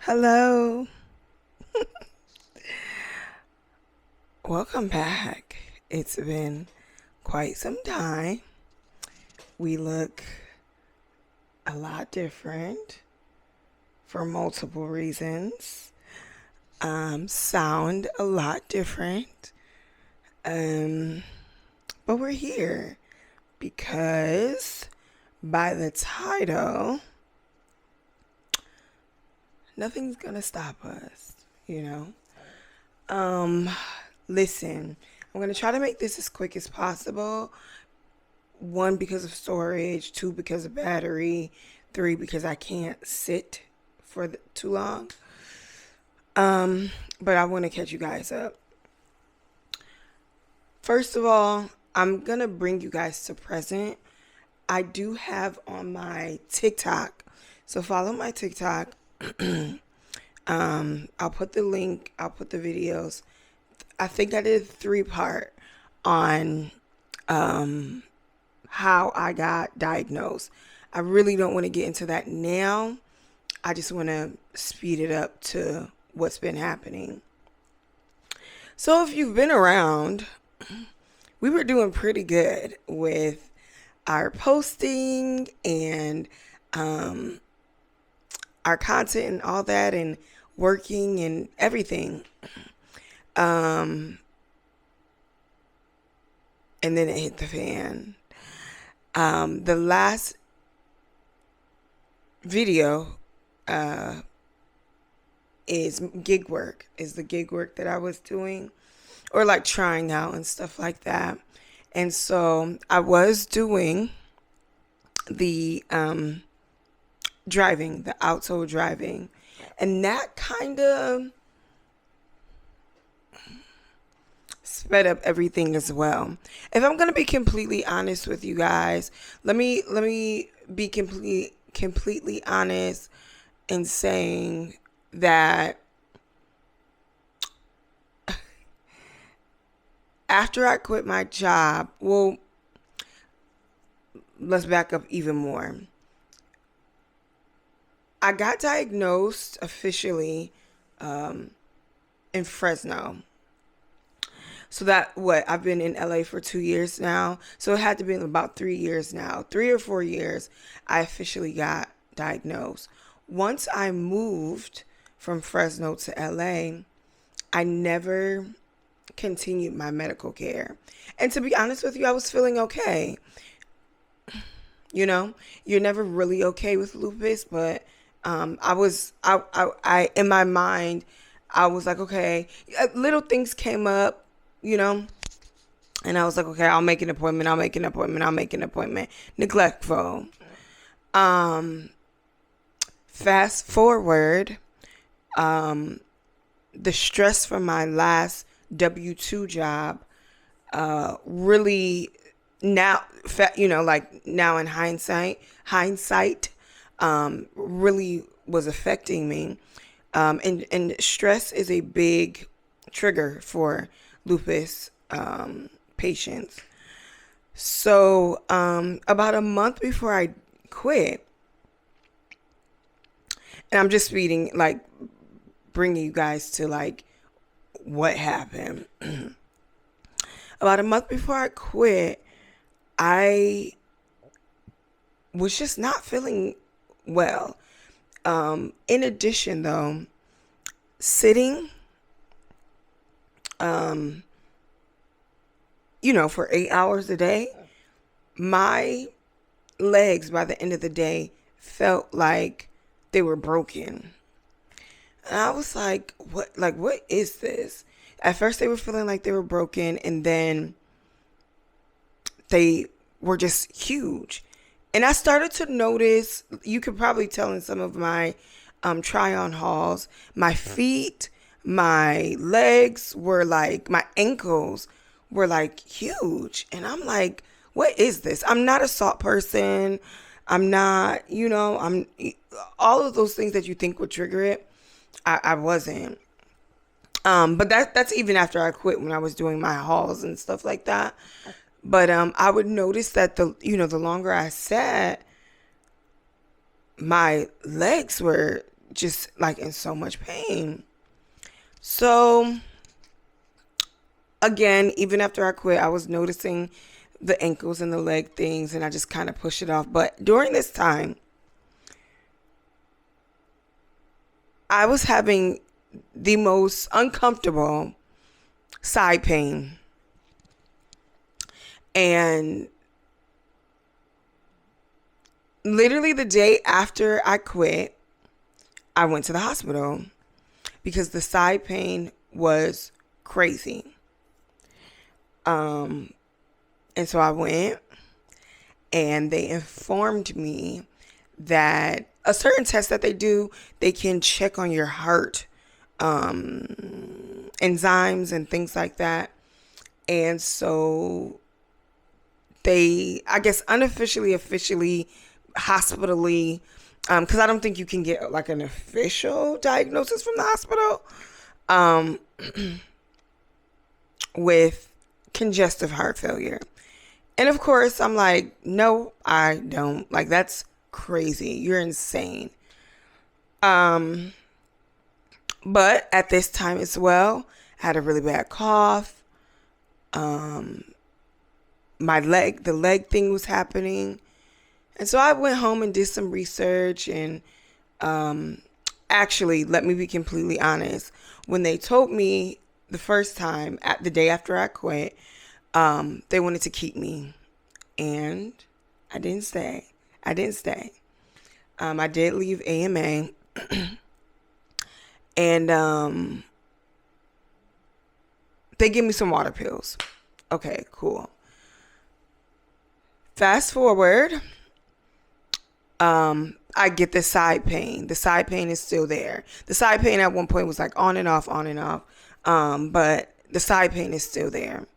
Hello. Welcome back. It's been quite some time. We look a lot different for multiple reasons. Sound a lot different. But we're here because by the title, nothing's gonna stop us, you know? Listen, I'm gonna try to make this as quick as possible. One, because of storage. Two, because of battery. Three, because I can't sit for too long. But I want to catch you guys up. First of all, I'm gonna bring you guys to present. I do have on my TikTok, so follow my TikTok. I'll put the link. I'll put the videos. I think I did 3-part on how I got diagnosed. I really don't want to get into that now. I just want to speed it up to what's been happening. So if you've been around, we were doing pretty good with our posting and our content and all that, and working and everything. And then it hit the fan. The last video is gig work, is the gig work that I was doing, or like trying out and stuff like that. And so I was doing the driving, the auto driving, and that kind of sped up everything as well. If I'm gonna be completely honest with you guys, let me be completely honest in saying that after I quit my job, well, let's back up even more. I got diagnosed officially in Fresno. So I've been in LA for 2 years now. So it had to be about 3 years now. 3 or 4 years, I officially got diagnosed. Once I moved from Fresno to LA, I never continued my medical care. And to be honest with you, I was feeling okay. You know, you're never really okay with lupus, but I in my mind, I was like, okay, little things came up, you know, and I was like, okay, I'll make an appointment. Neglectful. Fast forward, the stress from my last W-2 job, really now, like now in hindsight, really was affecting me. And stress is a big trigger for lupus patients. So about a month before I quit, and I'm just speeding, like bringing you guys to like what happened. About a month before I quit, I was just not feeling well. In addition, though, sitting, for 8 hours a day, my legs by the end of the day felt like they were broken. And I was like, what is this? At first they were feeling like they were broken, and then they were just huge. And I started to notice, you could probably tell in some of my try on hauls, my feet, my legs were like, my ankles were like huge. And I'm like, what is this? I'm not a salt person. I'm not, I'm all of those things that you think would trigger it. I wasn't. But that's even after I quit, when I was doing my hauls and stuff like that. But I would notice that the longer I sat, my legs were just like in so much pain. So again, even after I quit, I was noticing the ankles and the leg things, and I just kind of pushed it off. But during this time, I was having the most uncomfortable side pain. And literally the day after I quit, I went to the hospital because the side pain was crazy. And so I went, and they informed me that a certain test that they do, they can check on your heart, enzymes and things like that. And so they, I guess, unofficially, officially, hospitally, because I don't think you can get like an official diagnosis from the hospital, with congestive heart failure. And of course, I'm like, no, I don't. Like, that's crazy. You're insane. But at this time as well, I had a really bad cough. The leg thing was happening. And so I went home and did some research. And actually, let me be completely honest. When they told me the first time, at the day after I quit, they wanted to keep me. And I didn't stay. I did leave AMA. And they gave me some water pills. Okay, cool. Fast forward, I get the side pain. The side pain is still there. The side pain at one point was like on and off. But the side pain is still there.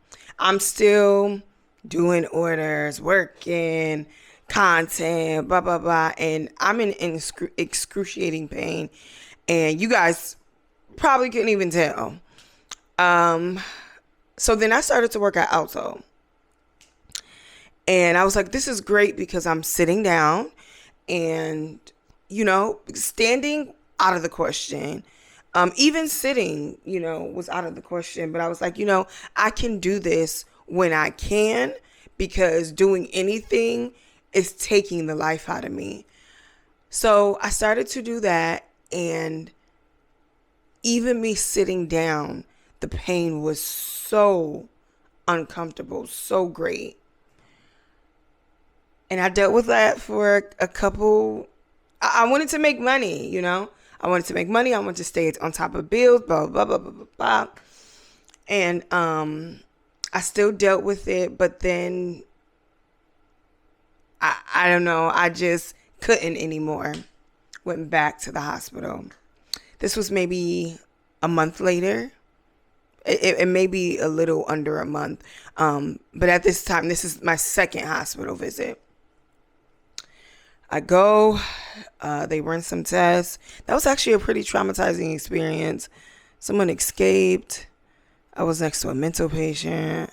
I'm still doing orders, working, content, blah, blah, blah. And I'm in excruciating pain. And you guys probably couldn't even tell. So then I started to work at Alto. And I was like, this is great because I'm sitting down, and, standing out of the question. Even sitting, was out of the question. But I was like, I can do this when I can, because doing anything is taking the life out of me. So I started to do that. And even me sitting down, the pain was so uncomfortable, so great. And I dealt with that for a couple. I wanted to make money, I wanted to make money. I wanted to stay on top of bills, blah, blah, blah, blah, blah, blah. And I still dealt with it. But then, I don't know. I just couldn't anymore. Went back to the hospital. This was maybe a month later. It may be a little under a month. But at this time, this is my second hospital visit. I go, they run some tests. That was actually a pretty traumatizing experience. Someone escaped. I was next to a mental patient.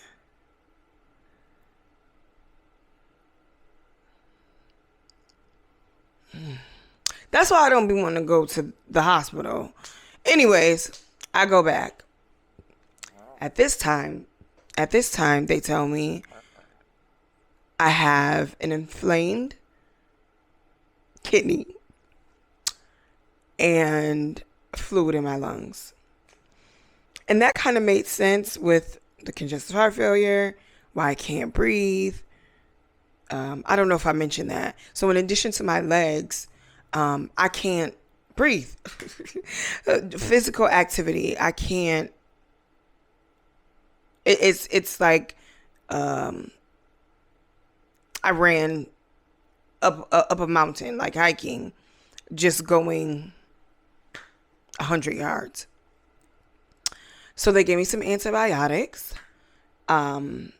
That's why I don't be wanting to go to the hospital. Anyways, I go back. At this time, they tell me I have an inflamed kidney and fluid in my lungs. And that kind of made sense with the congestive heart failure, why I can't breathe. I don't know if I mentioned that. So in addition to my legs, I can't breathe. Physical activity, I can't. It's like I ran up a mountain, like hiking, just going 100 yards. So they gave me some antibiotics, and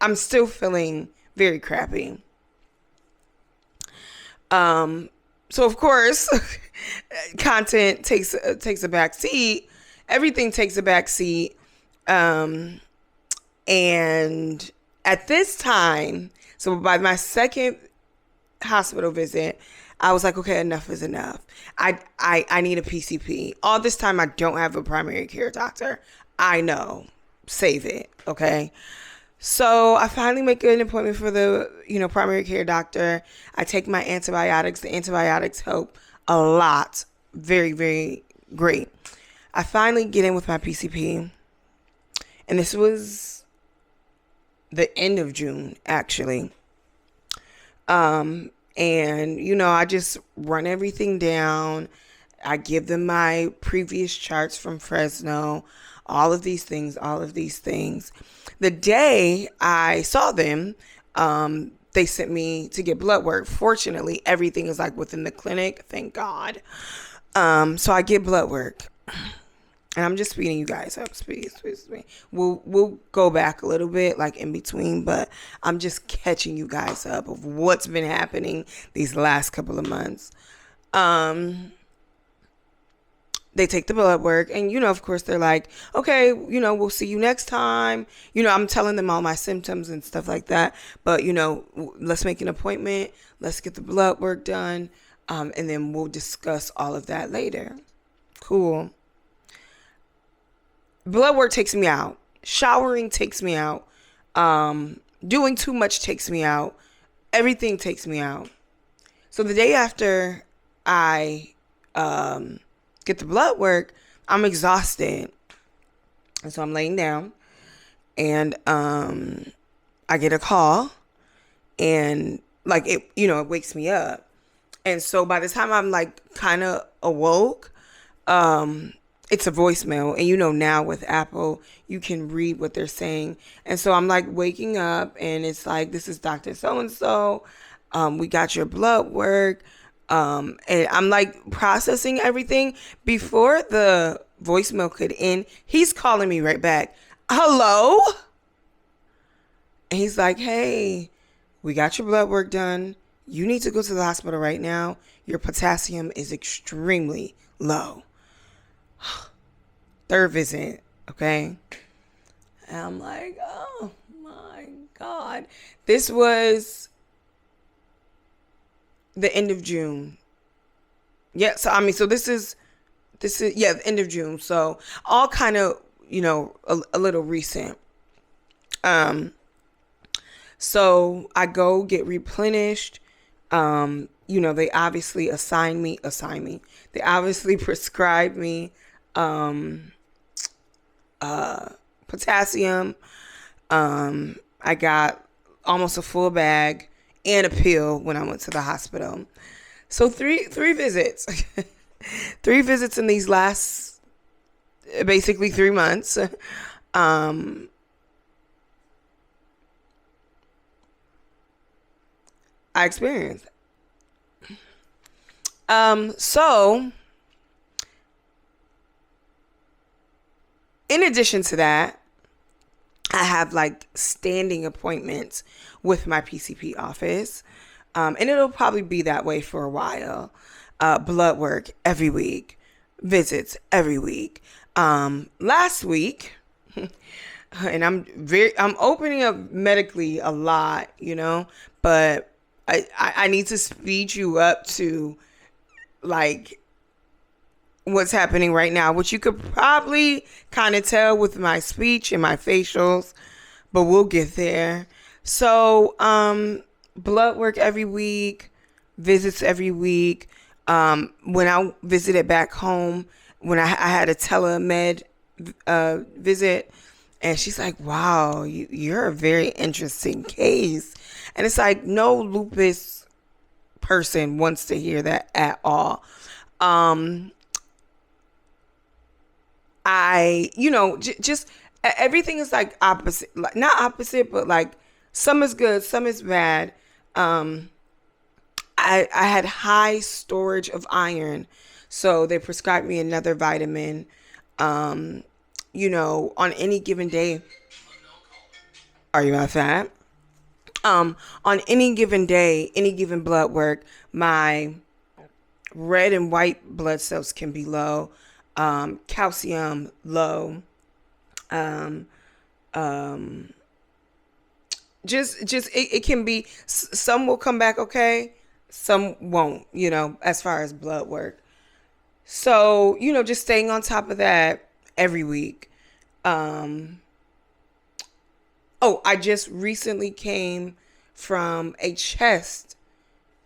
I'm still feeling very crappy. So of course, content takes a back seat. Everything takes a back seat. And at this time, so by my second hospital visit, I was like, okay, enough is enough. I need a PCP. All this time, I don't have a primary care doctor. I know. Save it, okay? So I finally make an appointment for the, primary care doctor. I take my antibiotics. The antibiotics help a lot. Very, very great. I finally get in with my PCP. And this was the end of June, actually. And I just run everything down. I give them my previous charts from Fresno, all of these things. The day I saw them, they sent me to get blood work. Fortunately, everything is like within the clinic, thank God. So I get blood work. And I'm just speeding you guys up. Speed. We'll go back a little bit, like in between, but I'm just catching you guys up of what's been happening these last couple of months. They take the blood work, and of course they're like, okay, we'll see you next time. I'm telling them all my symptoms and stuff like that, but let's make an appointment. Let's get the blood work done, and then we'll discuss all of that later. Cool. Blood work takes me out. Showering takes me out. Doing too much takes me out. Everything takes me out. So the day after I get the blood work, I'm exhausted. And so I'm laying down. And I get a call. And like it wakes me up. And so by the time I'm like kind of awoke, it's a voicemail. And now with Apple, you can read what they're saying. And so I'm like waking up, and it's like, this is Dr. So-and-so. We got your blood work. And I'm like processing everything. Before the voicemail could end, he's calling me right back. Hello? And he's like, hey, we got your blood work done. You need to go to the hospital right now. Your potassium is extremely low. Third visit, okay? And I'm like, oh my God. This was the end of June. Yeah, so this is the end of June. So all kind of, a little recent. So I go get replenished. They obviously assign me. They obviously prescribe me potassium. I got almost a full bag and a pill when I went to the hospital. So three visits. 3 visits in these last basically 3 months. I experienced. So in addition to that, I have like standing appointments with my PCP office. And it'll probably be that way for a while. Blood work every week, visits every week. Last week, and I'm opening up medically a lot, but I need to speed you up to like what's happening right now, which you could probably kind of tell with my speech and my facials, but we'll get there. So, blood work every week, visits every week. When I visited back home, when I had a telemed visit, and she's like, wow, you're a very interesting case. And it's like, no lupus person wants to hear that at all. Just everything is like opposite, like not opposite, but like some is good, some is bad. I had high storage of iron, so they prescribed me another vitamin. On any given day. Are you my fat? On any given day, any given blood work, my red and white blood cells can be low. Calcium low. Just it can be, some will come back okay, some won't, as far as blood work. So, just staying on top of that every week. Oh, I just recently came from a chest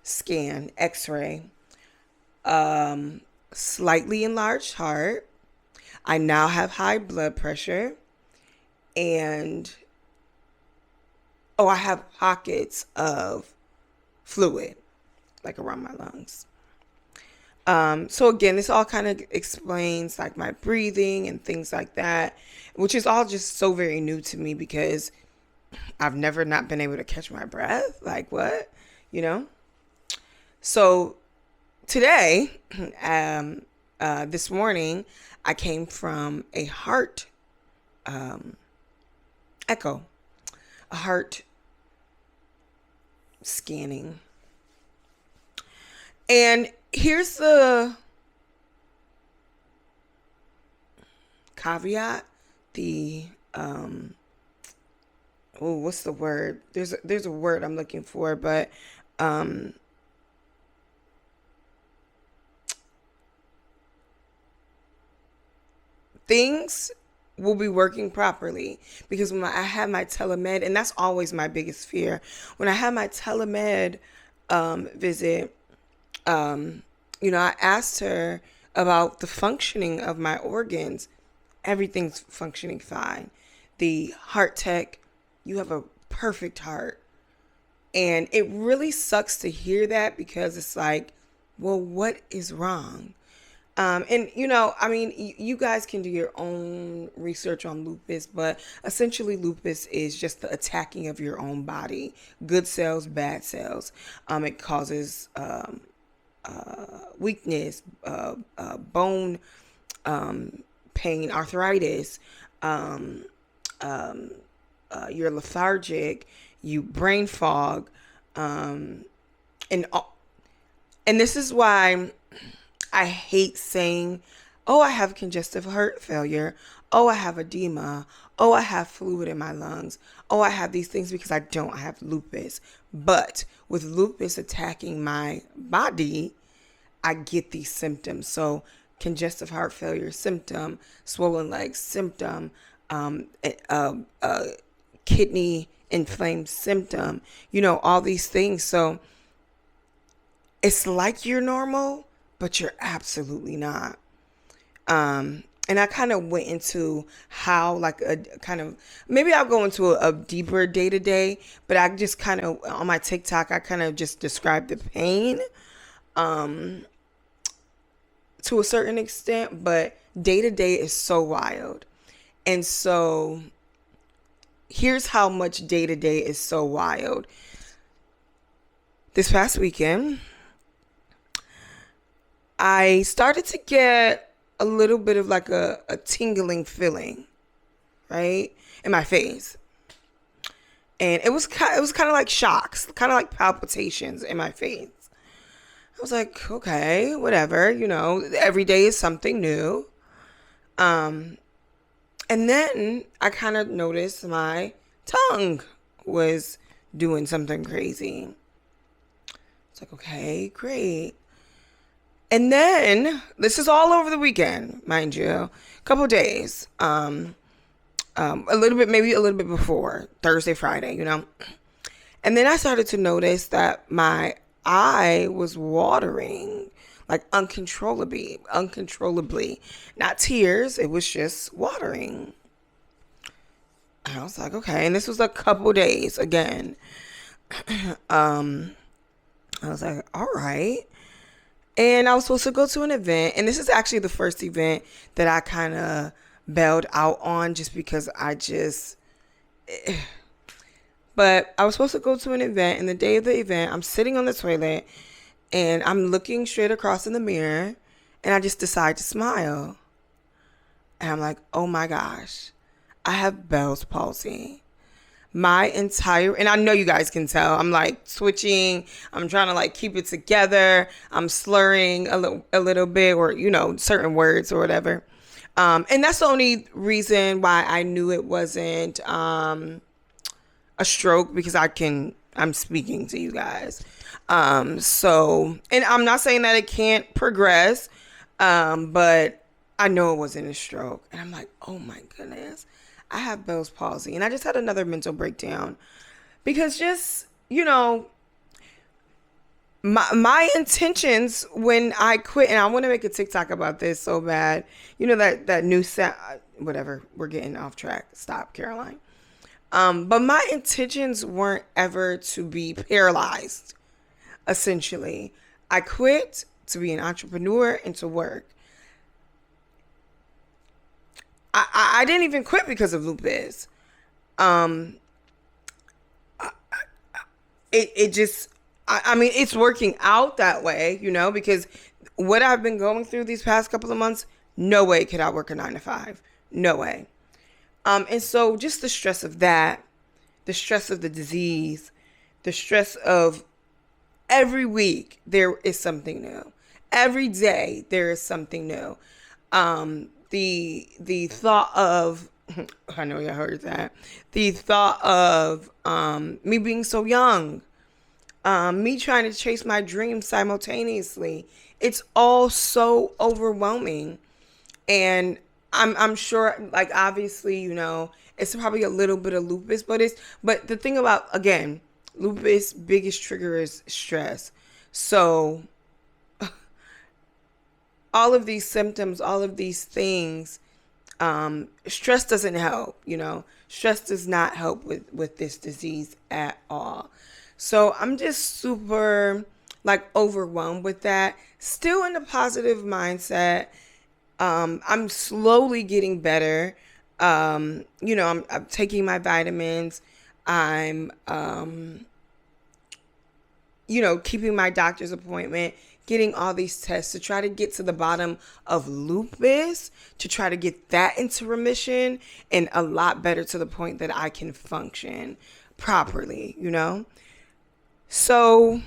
scan, x-ray, slightly enlarged heart. I now have high blood pressure, and I have pockets of fluid like around my lungs. So again, this all kind of explains like my breathing and things like that, which is all just so very new to me because I've never not been able to catch my breath. Like what, So today, this morning, I came from a heart echo, a heart scanning. And here's the caveat, what's the word? There's a word I'm looking for, but things will be working properly because when I have my telemed, and that's always my biggest fear, when I have my telemed visit, I asked her about the functioning of my organs. Everything's functioning fine. The heart tech, you have a perfect heart. And it really sucks to hear that because it's like, well, what is wrong? You guys can do your own research on lupus, but essentially lupus is just the attacking of your own body, good cells, bad cells. It causes weakness, bone pain, arthritis. You're lethargic, you brain fog, and this is why I hate saying, oh, I have congestive heart failure. Oh, I have edema. Oh, I have fluid in my lungs. Oh, I have these things because I don't have lupus. But with lupus attacking my body, I get these symptoms. So congestive heart failure symptom, swollen legs symptom, kidney inflamed symptom, all these things. So it's like you're normal, but you're absolutely not. And I kind of went into how, like, maybe I'll go into a deeper day to day, but I just kind of, on my TikTok, I kind of just described the pain, to a certain extent, but day to day is so wild. And so here's how much day to day is so wild. This past weekend, I started to get a little bit of like a tingling feeling, right, in my face. And it was kind of like shocks, kind of like palpitations in my face. I was like, okay, whatever, every day is something new. And then I kind of noticed my tongue was doing something crazy. It's like, okay, great. And then, this is all over the weekend, mind you, a couple of days, maybe a little bit before Thursday, Friday, And then I started to notice that my eye was watering, like uncontrollably, not tears. It was just watering. And I was like, okay. And this was a couple days again. I was like, all right. And I was supposed to go to an event. And this is actually the first event that I kind of bailed out on just because but I was supposed to go to an event. And the day of the event, I'm sitting on the toilet and I'm looking straight across in the mirror. And I just decide to smile. And I'm like, oh my gosh, I have Bell's palsy. And I know you guys can tell, I'm like switching. I'm trying to like keep it together. I'm slurring a little bit, or, certain words or whatever. And that's the only reason why I knew it wasn't, a stroke, because I can I'm speaking to you guys. So, and I'm not saying that it can't progress, but I know it wasn't a stroke. And I'm like, oh my goodness, I have Bell's palsy. And I just had another mental breakdown because just, my intentions when I quit, and I want to make a TikTok about this so bad. That new sound, whatever. We're getting off track. Stop, Caroline. But my intentions weren't ever to be paralyzed. Essentially, I quit to be an entrepreneur and to work. I didn't even quit because of lupus. Um, it just, I mean, it's working out that way, because what I've been going through these past couple of months, no way could I work a 9 to 5. No way. And so just the stress of that, the stress of the disease, the stress of every week there is something new. Every day there is something new. The thought of, I know y'all heard that. The thought of me being so young, me trying to chase my dreams simultaneously. It's all so overwhelming. And I'm sure, like, obviously, it's probably a little bit of lupus, but the thing about, again, lupus biggest trigger is stress. So all of these symptoms, all of these things, stress doesn't help. Stress does not help with this disease at all. So I'm just super, like, overwhelmed with that. Still in a positive mindset. I'm slowly getting better. I'm taking my vitamins. I'm, keeping my doctor's appointment, getting all these tests to try to get to the bottom of lupus, to try to get that into remission and a lot better to the point that I can function properly, So,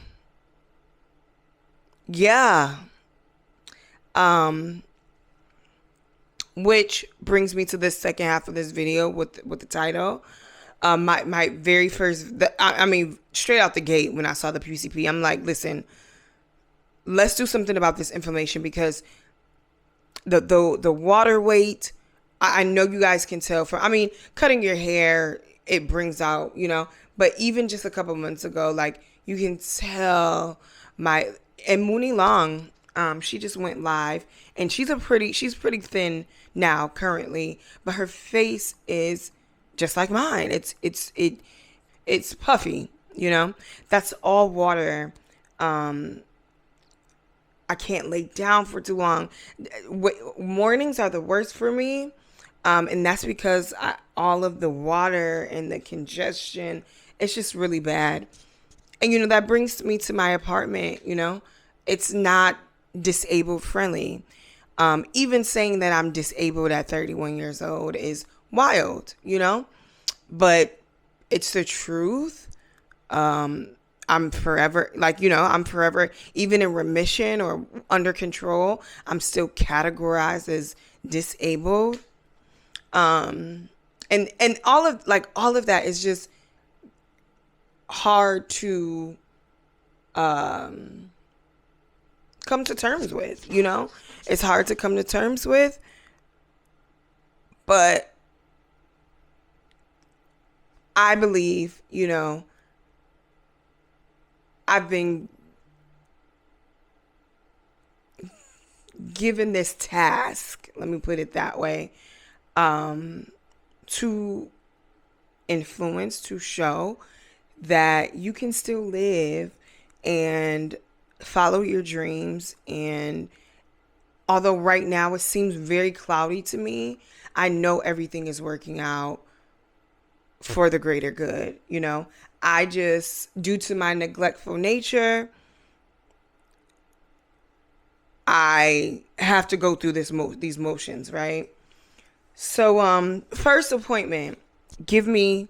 yeah. Which brings me to this second half of this video with the title. My very first, I mean, straight out the gate when I saw the PCP, I'm like, listen, let's do something about this inflammation because the water weight, I know you guys can tell cutting your hair, it brings out, but even just a couple months ago, like, you can tell and Mooney Long, she just went live, and she's pretty thin now currently, but her face is just like mine. It's puffy, That's all water. I can't lay down for too long. Mornings are the worst for me, and that's because all of the water and the congestion, it's just really bad. And that brings me to my apartment. It's not disabled friendly. Even saying that I'm disabled at 31 years old is wild, but it's the truth. I'm forever, I'm forever, even in remission or under control, I'm still categorized as disabled. And all of that is just hard to, come to terms with, It's hard to come to terms with, but I believe, I've been given this task, let me put it that way, to influence, to show that you can still live and follow your dreams. And although right now it seems very cloudy to me, I know everything is working out for the greater good. I just, due to my neglectful nature, I have to go through these motions, right? So, first appointment, give me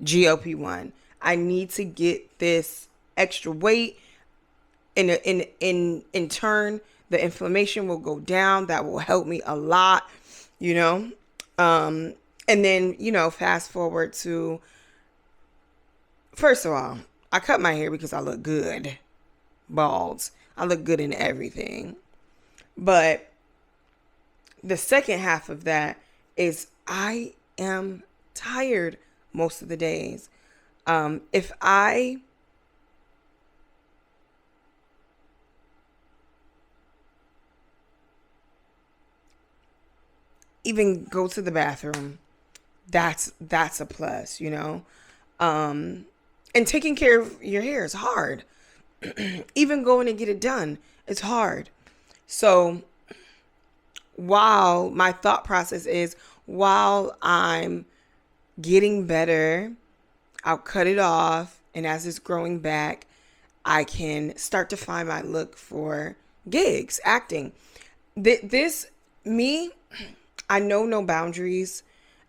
GLP-1. I need to get this extra weight. In turn, the inflammation will go down. That will help me a lot, And then, fast forward to, first of all, I cut my hair because I look good. Bald. I look good in everything. But the second half of that is I am tired most of the days. If I even go to the bathroom, that's a plus, you know. And taking care of your hair is hard. Even going to get it done, it's hard. So while my thought process is, while I'm getting better, I'll cut it off, and as it's growing back, I can start to find my look for gigs, acting. This, me, I know no boundaries.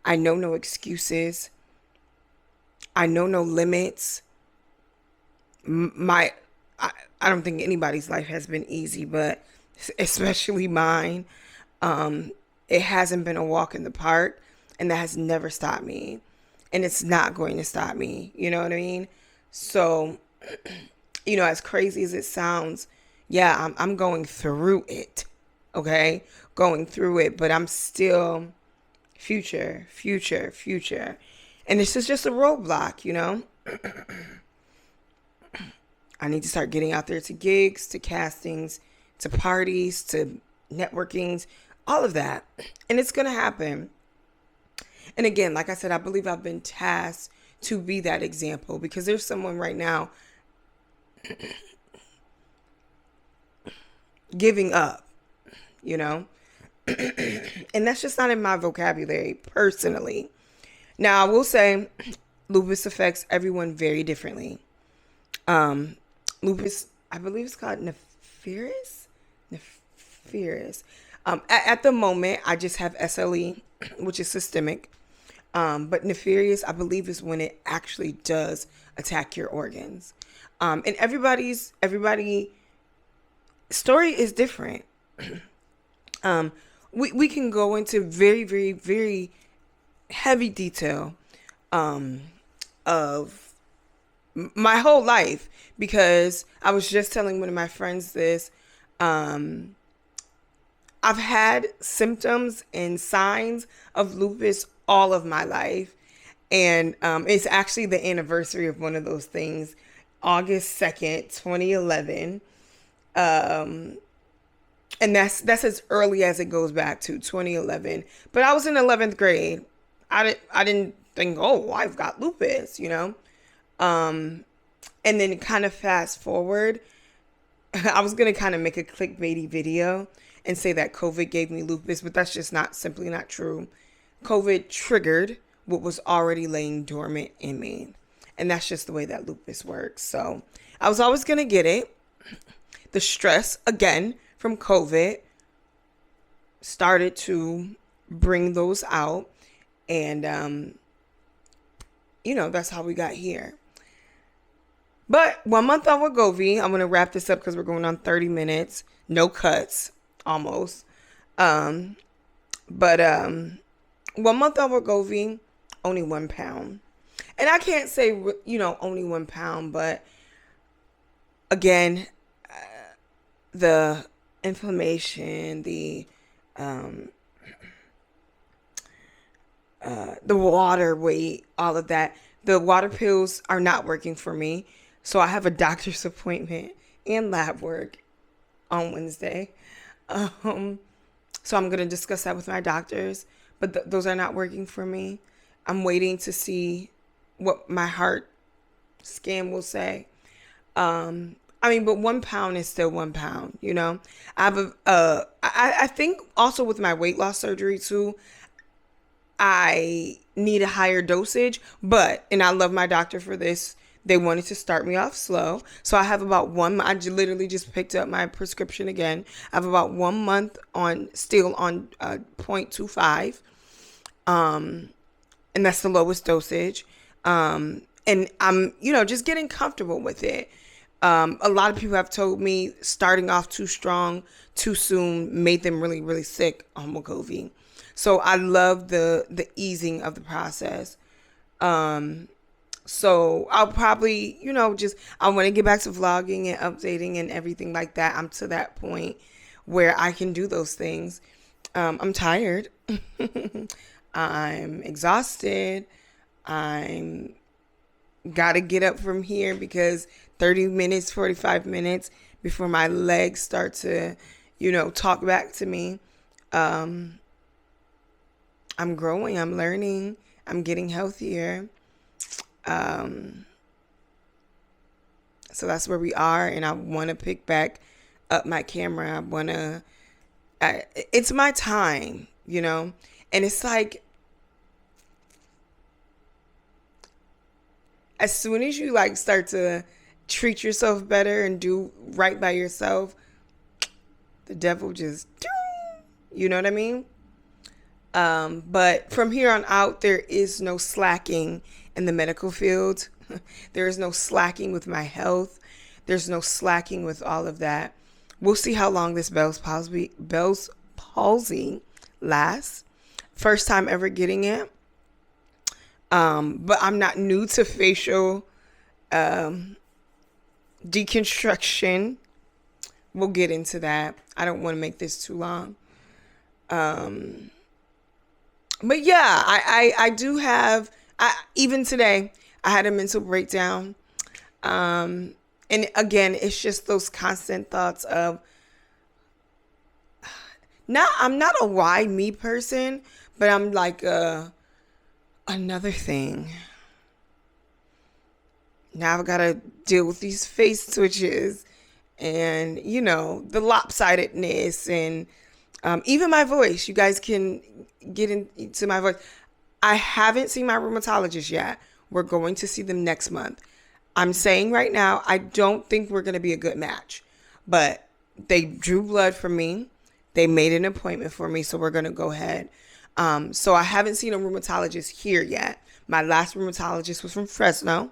I know no excuses. I know no limits. I don't think anybody's life has been easy, but especially mine. It hasn't been a walk in the park, and that has never stopped me, and it's not going to stop me. You know what I mean? So, you know, as crazy as it sounds, yeah, I'm going through it. Okay, going through it, but I'm still future, and this is just a roadblock. You know. I need to start getting out there to gigs, to castings, to parties, to networkings, all of that. And it's going to happen. And again, like I said, I believe I've been tasked to be that example, because there's someone right now giving up, you know, and that's just not in my vocabulary personally. Now, I will say lupus affects everyone very differently. Lupus, I believe it's called nefarious. At the moment, I just have SLE, which is systemic. But nefarious, I believe, is when it actually does attack your organs. And everybody's story is different. We can go into very, very, very heavy detail of my whole life, because I was just telling one of my friends this. I've had symptoms and signs of lupus all of my life. And it's actually the anniversary of one of those things, August 2nd, 2011. And that's as early as it goes back to 2011. But I was in 11th grade. I didn't think, oh, I've got lupus, you know. And then kind of fast forward, I was going to kind of make a clickbaity video and say that COVID gave me lupus, but that's just simply not true. COVID triggered what was already laying dormant in me. And that's just the way that lupus works. So I was always going to get it. The stress, again, from COVID started to bring those out. And, that's how we got here. But 1 month on WEGOVY. I'm going to wrap this up because we're going on 30 minutes. No cuts, almost. But 1 month on WEGOVY, only 1 pound. And I can't say, only 1 pound, but again, the inflammation, the water weight, all of that. The water pills are not working for me. So I have a doctor's appointment and lab work on Wednesday. So I'm going to discuss that with my doctors. But those are not working for me. I'm waiting to see what my heart scan will say. But 1 pound is still 1 pound, you know. I have I think also with my weight loss surgery too, I need a higher dosage, and I love my doctor for this. They wanted to start me off slow. So I have about I literally just picked up my prescription again. I have about 1 month still on 0.25. And that's the lowest dosage. And I'm, just getting comfortable with it. A lot of people have told me starting off too strong, too soon made them really, really sick on WEGOVY. So I love the easing of the process. So I'll probably, just I want to get back to vlogging and updating and everything like that. I'm to that point where I can do those things. I'm tired. I'm exhausted. I'm gotta get up from here because 30 minutes, 45 minutes before my legs start to, talk back to me. Um, I'm growing, I'm learning, I'm getting healthier. Um, so that's where we are, and I want to pick back up my camera. It's my time, and it's like as soon as you like start to treat yourself better and do right by yourself, the devil just, you know what I mean? But from here on out, there is no slacking in the medical field. There is no slacking with my health. There's no slacking with all of that. We'll see how long this Bell's palsy lasts. First time ever getting it. But I'm not new to facial deconstruction. We'll get into that. I don't want to make this too long. But yeah, I do have, even today, I had a mental breakdown. And again, it's just those constant thoughts of, I'm not a why me person, but I'm like another thing. Now I've got to deal with these face twitches and, the lopsidedness and even my voice. You guys can get into my voice. I haven't seen my rheumatologist yet. We're going to see them next month. I'm saying right now, I don't think we're going to be a good match. But they drew blood from me. They made an appointment for me, so we're going to go ahead. So I haven't seen a rheumatologist here yet. My last rheumatologist was from Fresno,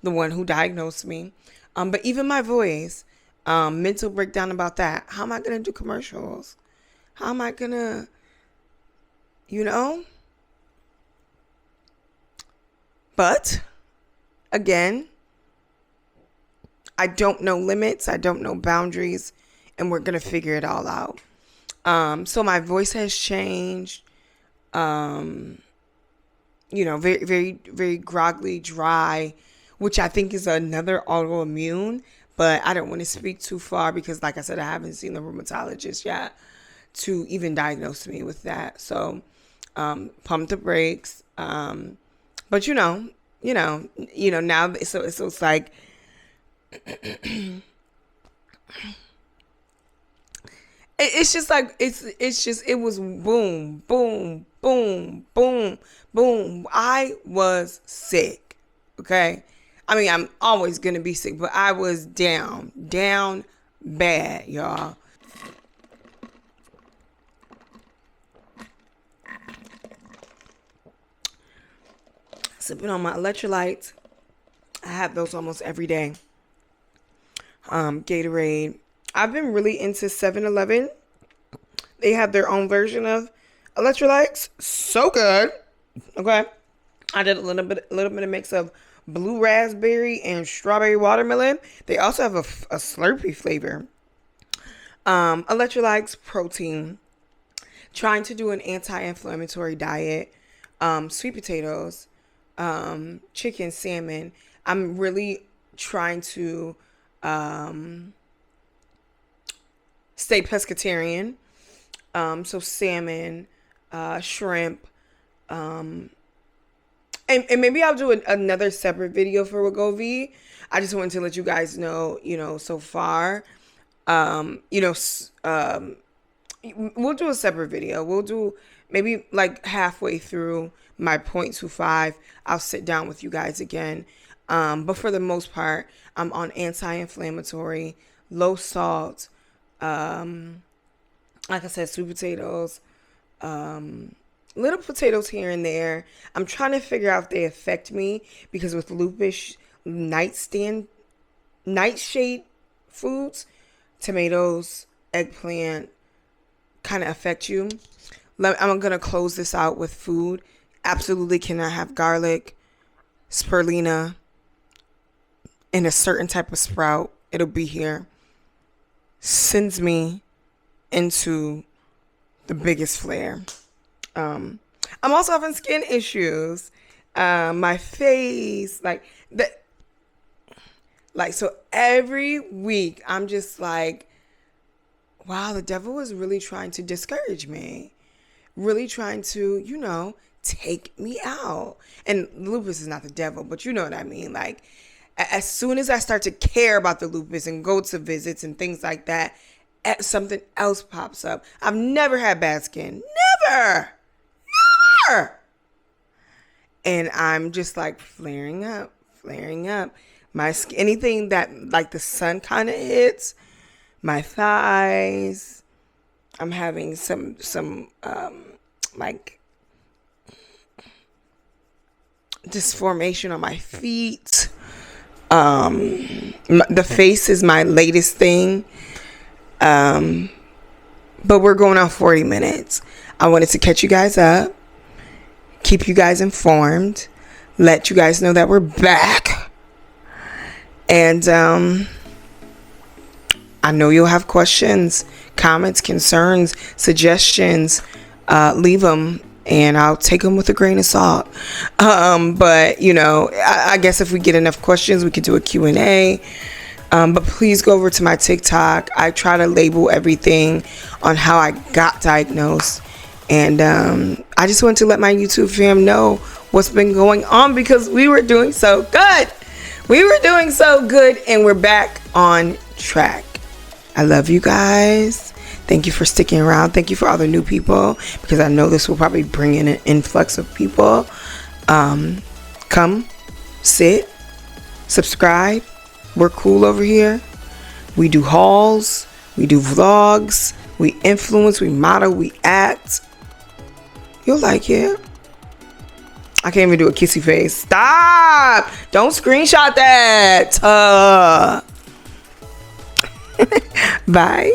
the one who diagnosed me. But even my voice, mental breakdown about that. How am I going to do commercials? How am I going to, But, again, I don't know limits. I don't know boundaries. And we're going to figure it all out. So my voice has changed. Very, very, very groggly, dry, which I think is another autoimmune. But I don't want to speak too far because, like I said, I haven't seen the rheumatologist yet to even diagnose me with that. So, pump the brakes. But now, so it's like, it's just like, it was boom, boom, boom, boom, boom. I was sick. Okay. I mean, I'm always going to be sick, but I was down bad, y'all. Sipping on my electrolytes. I have those almost every day. Gatorade. I've been really into 7-Eleven. They have their own version of electrolytes. So good. Okay. I did a little bit of mix of blue raspberry and strawberry watermelon. They also have a Slurpee flavor. Electrolytes, protein. Trying to do an anti-inflammatory diet. Sweet potatoes. Chicken, salmon. I'm really trying to stay pescatarian. So salmon, shrimp, and maybe I'll do another separate video for WEGOVY. I just wanted to let you guys know, so far, we'll do a separate video. We'll do maybe like halfway through my 0.25. I'll sit down with you guys again. But for the most part, I'm on anti-inflammatory, low salt, like I said, sweet potatoes, little potatoes here and there. I'm trying to figure out if they affect me because with lupus, nightshade foods, tomatoes, eggplant kind of affect you. I'm going to close this out with food. Absolutely cannot have garlic, spirulina in a certain type of sprout. It'll be here. Sends me into the biggest flare. I'm also having skin issues. My face, so every week I'm just like, wow, the devil is really trying to discourage me, really trying to, take me out. And lupus is not the devil, but you know what I mean. Like, as soon as I start to care about the lupus and go to visits and things like that, something else pops up. I've never had bad skin. Never. And I'm just like flaring up. My skin, anything that like the sun kind of hits, my thighs. I'm having some like disformation on my feet. The face is my latest thing. But we're going on 40 minutes. I wanted to catch you guys up, keep you guys informed, let you guys know that we're back. And I know you'll have questions, comments, concerns, suggestions. Leave them and I'll take them with a grain of salt. But I guess if we get enough questions, we could do a Q&A. But please go over to my TikTok. I try to label everything on how I got diagnosed. And I just want to let my YouTube fam know what's been going on, because we were doing so good. And we're back on track. I love you guys. Thank you for sticking around. Thank you for all the new people, because I know this will probably bring in an influx of people. Come, sit, subscribe. We're cool over here. We do hauls. We do vlogs. We influence. We model. We act. You'll like it. I can't even do a kissy face. Stop! Don't screenshot that. Bye.